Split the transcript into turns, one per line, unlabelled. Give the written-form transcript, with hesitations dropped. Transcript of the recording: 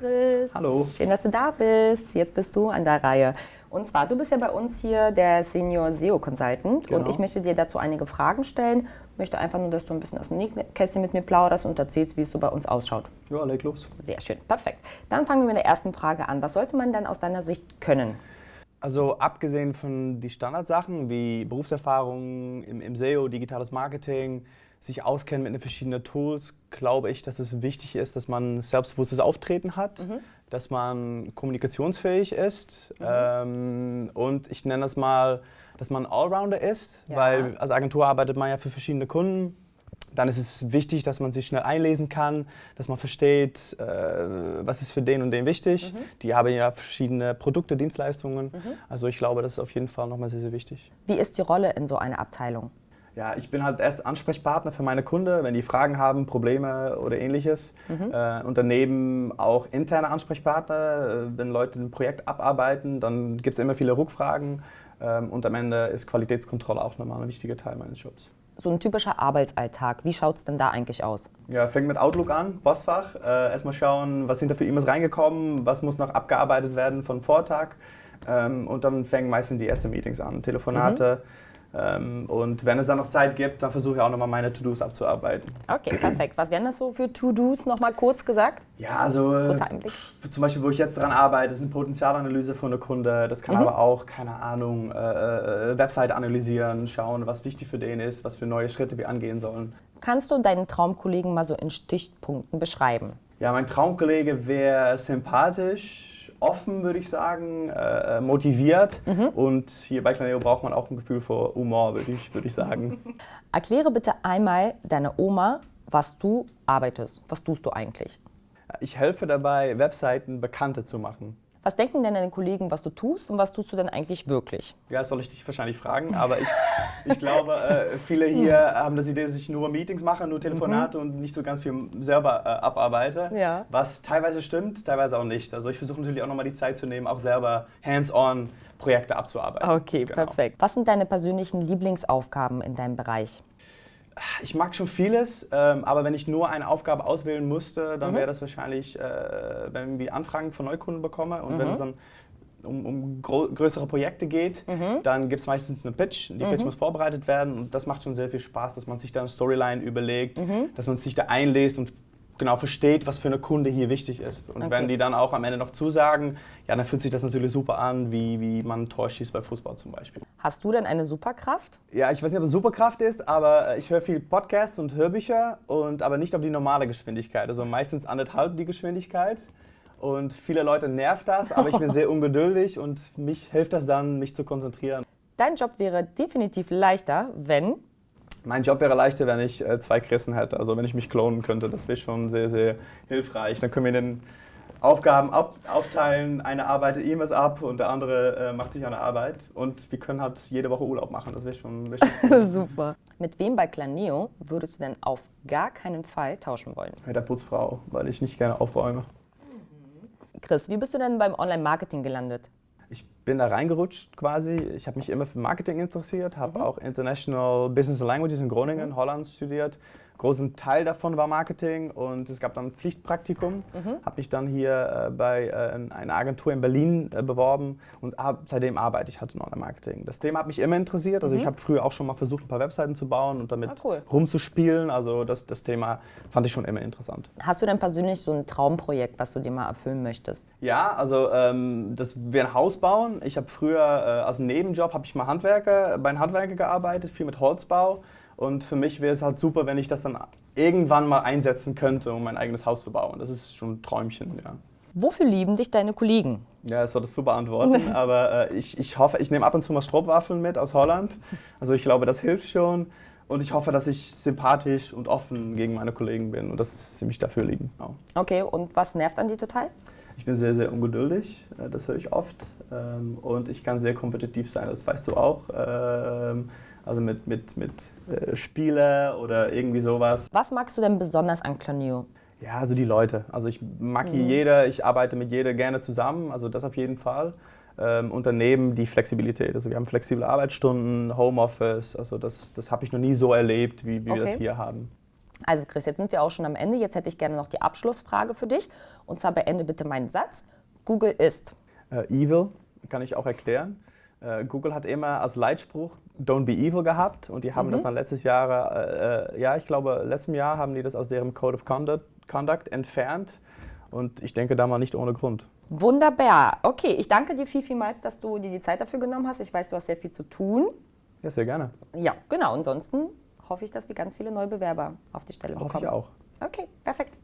Chris.
Hallo.
Schön, dass du da bist. Jetzt bist du an der Reihe. Und zwar, du bist ja bei uns hier der Senior SEO Consultant.
Genau.
Und ich möchte dir dazu einige Fragen stellen. Ich möchte einfach nur, dass du ein bisschen aus dem Nähkästchen mit mir plauderst und erzählst, wie es so bei uns ausschaut.
Ja, leg los.
Sehr schön, perfekt. Dann fangen wir mit der ersten Frage an. Was sollte man denn aus deiner Sicht können?
Also abgesehen von die Standardsachen wie Berufserfahrung im SEO, digitales Marketing, sich auskennen mit den verschiedenen Tools, glaube ich, dass es wichtig ist, dass man selbstbewusstes Auftreten hat, dass man kommunikationsfähig ist und ich nenne das mal, dass man Allrounder ist, weil als Agentur arbeitet man ja für verschiedene Kunden. Dann ist es wichtig, dass man sich schnell einlesen kann, dass man versteht, was ist für den und den wichtig. Die haben ja verschiedene Produkte, Dienstleistungen. Also ich glaube, das ist auf jeden Fall nochmal sehr, sehr wichtig.
Wie ist die Rolle in so einer Abteilung?
Ja, ich bin halt erst Ansprechpartner für meine Kunden, wenn die Fragen haben, Probleme oder ähnliches. Und daneben auch interne Ansprechpartner. Wenn Leute ein Projekt abarbeiten, dann gibt es immer viele Rückfragen. Und am Ende ist Qualitätskontrolle auch nochmal ein wichtiger Teil meines Jobs.
So ein typischer Arbeitsalltag, wie schaut es denn da eigentlich aus?
Ja, fängt mit Outlook an, Postfach. Erstmal schauen, was sind da für E-Mails reingekommen, was muss noch abgearbeitet werden vom Vortag. Und dann fängen meistens die ersten Meetings an, Telefonate. Und wenn es dann noch Zeit gibt, dann versuche ich auch nochmal meine To-Dos abzuarbeiten.
Okay, perfekt. Was wären das so für To-Dos, nochmal kurz gesagt?
Ja, also
Kurzer Einblick.
zum Beispiel, wo ich jetzt dran arbeite, ist eine Potenzialanalyse von der Kunde. Das kann aber auch, keine Ahnung, Website analysieren, schauen, was wichtig für den ist, was für neue Schritte wir angehen sollen.
Kannst du deinen Traumkollegen mal so in Stichpunkten beschreiben?
Ja, mein Traumkollege wäre sympathisch, offen, würde ich sagen, motiviert. Und hier bei Planeo braucht man auch ein Gefühl für Humor, würde ich sagen.
Erkläre bitte einmal deiner Oma, was du arbeitest. Was tust du eigentlich?
Ich helfe dabei, Webseiten bekannter zu machen.
Was denken denn deine Kollegen, was du tust und was tust du denn eigentlich wirklich?
Ja, das soll ich dich wahrscheinlich fragen, aber ich glaube, viele hier haben das Idee, dass ich nur Meetings mache, nur Telefonate und nicht so ganz viel selber abarbeite.
Ja.
Was teilweise stimmt, teilweise auch nicht. Also ich versuche natürlich auch nochmal die Zeit zu nehmen, auch selber hands-on Projekte abzuarbeiten.
Okay,
Genau.
perfekt. Was sind deine persönlichen Lieblingsaufgaben in deinem Bereich?
Ich mag schon vieles, aber wenn ich nur eine Aufgabe auswählen müsste, dann wäre das wahrscheinlich, wenn wir Anfragen von Neukunden bekomme und wenn es dann um größere Projekte geht, dann gibt es meistens einen Pitch. Die Pitch muss vorbereitet werden und das macht schon sehr viel Spaß, dass man sich da eine Storyline überlegt, dass man sich da einliest und genau versteht, was für eine Kunde hier wichtig ist. Und wenn die dann auch am Ende noch zusagen, ja, dann fühlt sich das natürlich super an, wie man ein Tor schießt bei Fußball zum Beispiel.
Hast du denn eine Superkraft?
Ja, ich weiß nicht, ob es Superkraft ist, aber ich höre viel Podcasts und Hörbücher, aber nicht auf die normale Geschwindigkeit. Also meistens 1,5 die Geschwindigkeit. Und viele Leute nervt das, aber ich bin sehr ungeduldig und mich hilft das dann, mich zu konzentrieren.
Dein Job wäre definitiv leichter, wenn...
Mein Job wäre leichter, wenn ich 2 Christen hätte, also wenn ich mich klonen könnte. Das wäre schon sehr, sehr hilfreich. Dann können wir den Aufgaben aufteilen. Eine arbeitet E-Mails ab und der andere macht sich eine Arbeit. Und wir können halt jede Woche Urlaub machen. Das wäre schon cool.
Super. Mit wem bei Planeo würdest du denn auf gar keinen Fall tauschen wollen?
Mit der Putzfrau, weil ich nicht gerne aufräume.
Chris, wie bist du denn beim Online-Marketing gelandet?
Ich bin da reingerutscht quasi. Ich habe mich immer für Marketing interessiert, habe auch International Business and Languages in Groningen, Holland studiert. Großen Teil davon war Marketing und es gab dann ein Pflichtpraktikum. Habe mich dann hier bei einer Agentur in Berlin beworben und seitdem arbeite ich halt in Online-Marketing. Das Thema hat mich immer interessiert. Also ich habe früher auch schon mal versucht, ein paar Webseiten zu bauen und damit rumzuspielen. Also das Thema fand ich schon immer interessant.
Hast du denn persönlich so ein Traumprojekt, was du dir mal erfüllen möchtest?
Ja, also das wäre ein Haus bauen. Ich habe früher als Nebenjob habe ich mal bei einem Handwerker gearbeitet, viel mit Holzbau. Und für mich wäre es halt super, wenn ich das dann irgendwann mal einsetzen könnte, um mein eigenes Haus zu bauen. Das ist schon ein Träumchen, ja.
Wofür lieben dich deine Kollegen?
Ja, das solltest du beantworten, aber ich hoffe, ich nehme ab und zu mal Stroopwaffeln mit aus Holland. Also ich glaube, das hilft schon. Und ich hoffe, dass ich sympathisch und offen gegen meine Kollegen bin und das ist ziemlich dafür liegen. Auch.
Okay, und was nervt an dir total?
Ich bin sehr, sehr ungeduldig, das höre ich oft. Und ich kann sehr kompetitiv sein, das weißt du auch. Also mit Spiele oder irgendwie sowas.
Was magst du denn besonders an Planeo?
Ja, also die Leute. Also ich mag hier jeder, ich arbeite mit jeder gerne zusammen, also das auf jeden Fall. Und daneben die Flexibilität. Also wir haben flexible Arbeitsstunden, Homeoffice, also das habe ich noch nie so erlebt, wie wir das hier haben.
Also Chris, jetzt sind wir auch schon am Ende. Jetzt hätte ich gerne noch die Abschlussfrage für dich. Und zwar beende bitte meinen Satz. Google ist.
Evil, kann ich auch erklären. Google hat immer als Leitspruch Don't be evil gehabt und die haben das dann letztes Jahr, ich glaube letztem Jahr haben die das aus deren Code of Conduct entfernt und ich denke da mal nicht ohne Grund.
Wunderbar. Okay, ich danke dir vielmals, dass du dir die Zeit dafür genommen hast. Ich weiß, du hast sehr viel zu tun.
Ja, sehr gerne.
Ja, genau. Ansonsten hoffe ich, dass wir ganz viele neue Bewerber auf die Stelle bekommen.
Hoffe ich auch.
Okay, perfekt.